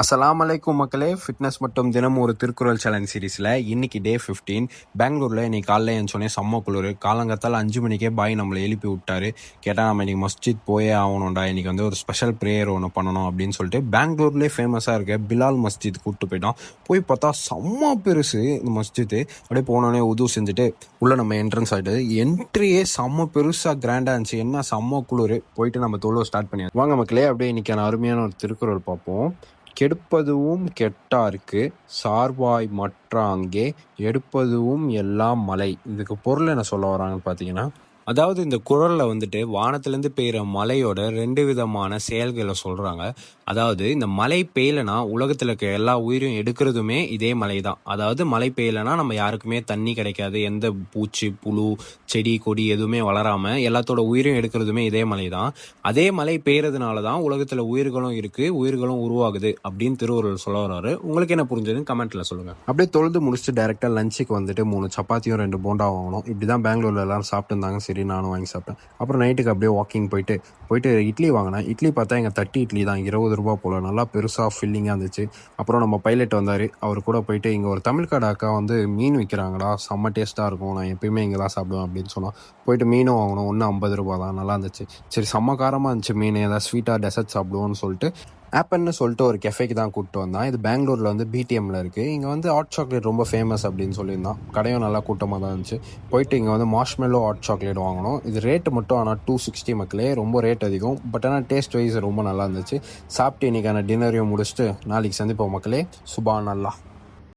அஸ்ஸலாமு அலைக்கும் மக்களே. ஃபிட்னஸ் மற்றும் தினமும் ஒரு திருக்குறள் சேலஞ்ச் சீரீஸில் இன்னைக்கு டே 15. பெங்களூரில் இன்னைக்கு காலைல என் செம்ம குளிர். காலங்காத்தால் 5 மணிக்கே பாய் நம்மளை எழுப்பி விட்டாரு. கேட்டால் நம்ம இன்னைக்கு மஸ்ஜித் போயே ஆகணும்டா, இன்னைக்கு வந்து ஒரு ஸ்பெஷல் ப்ரேயர் ஒன்று பண்ணணும் அப்படின்னு சொல்லிட்டு பெங்களூர்லேயே ஃபேமஸாக இருக்க பிலால் மஸ்ஜித் கூப்பிட்டு போயிட்டோம். போய் பார்த்தா செம்ம பெருசு இந்த மஸ்ஜித்து. அப்படியே போனோடனே உது செஞ்சுட்டு உள்ளே நம்ம என்ட்ரன்ஸ் ஆகிட்டு என்ட்ரியே செம்ம பெருசாக கிராண்டாக இருந்துச்சு. என்ன செம்ம குளிர். போயிட்டு நம்ம தொழுவ ஸ்டார்ட் பண்ணியாச்சு. வாங்க மக்களே, அப்படியே இன்னைக்கான அருமையான ஒரு திருக்குறள் பார்ப்போம். கெடுப்பதுவும் கெட்டார்க்கு சார்வாய் மற்றாங்கே எடுப்பதுவும் எல்லாம் மழை. இதுக்கு பொருள் என்ன சொல்ல வராங்கன்னு பார்த்தீங்கன்னா, அதாவது இந்த குறளில் வந்துட்டு வானத்திலேருந்து பெய்கிற மழையோட 2 விதமான செயல்களை சொல்கிறாங்க. அதாவது இந்த மழை பெய்யலைன்னா உலகத்தில் இருக்க எல்லா உயிரும் எடுக்கிறதுமே இதே மழை தான். அதாவது மழை பெய்யலைன்னா நம்ம யாருக்குமே தண்ணி கிடைக்காது, எந்த பூச்சி புழு செடி கொடி எதுவுமே வளராமல் எல்லாத்தோட உயிரும் எடுக்கிறதுமே இதே மழை தான். அதே மழை பெய்யறதுனால தான் உலகத்தில் உயிர்களும் இருக்குது, உயிர்களும் உருவாகுது அப்படின்னு திருவள்ளுவர் சொல்ல வர்றாரு. உங்களுக்கு என்ன புரிஞ்சதுன்னு கமெண்ட்டில் சொல்லுங்கள். அப்படியே தொழுது முடிச்சுட்டு டேரெக்டாக லஞ்சுக்கு வந்துட்டு 3 சப்பாத்தியும் 2 போண்டா வாங்கணும். இப்படி தான் பெங்களூரில் எல்லாரும் சாப்பிட்டு இருந்தாங்க. சரி நானும் வாங்கி சாப்பிட்டேன். அப்புறம் நைட்டுக்கு அப்படியே வாக்கிங் போயிட்டு இட்லி வாங்கினேன். இட்லி பார்த்தா எங்கள் தட்டி இட்லி தான் 20 ரூபா போல். நல்லா பெருசாக ஃபில்லிங்காக இருந்துச்சு. அப்புறம் நம்ம பைலட் வந்தார். அவர் கூட போயிட்டு இங்கே ஒரு தமிழ்காடு அக்கா வந்து மீன் விற்கிறாங்களா, செம்ம டேஸ்ட்டாக இருக்கும், நான் எப்பயுமே இங்கே தான் சாப்பிடுவேன் அப்படின்னு சொன்னால் போயிட்டு மீனும் வாங்கணும். ஒன்று 50 ரூபா தான். நல்லா இருந்துச்சு. சரி செம்ம காரமாக இருந்துச்சு மீன், ஏதாவது ஸ்வீட்டாக டெசர்ட் சாப்பிடுவோன்னு சொல்லிட்டு ஆப்பன்னு சொல்லிட்டு ஒரு கெஃபேக்கு தான் கூப்பிட்டு வந்தான். இது பெங்களூரில் வந்து பிடிஎம்மில் இருக்குது. இங்கே வந்து ஹாட் சாக்லேட் ரொம்ப ஃபேமஸ் அப்படின்னு சொல்லியிருந்தான். கடையும் நல்லா கூட்டமாக தான் இருந்துச்சு. போயிட்டு இங்கே வந்து மார்ஷ்மெல்லோ ஹாட் சாக்லேட் வாங்கணும். இது ரேட்டு மட்டும் ஆனால் 260 மக்களே, ரொம்ப ரேட் அதிகம். பட் ஆனால் டேஸ்ட் வைஸ் ரொம்ப நல்லா இருந்துச்சு. சாப்பிட்டு இன்றைக்கான டின்னரையும் முடிச்சுட்டு நாளைக்கு சந்திப்போம் மக்களே. சுபான் அல்லாஹ்.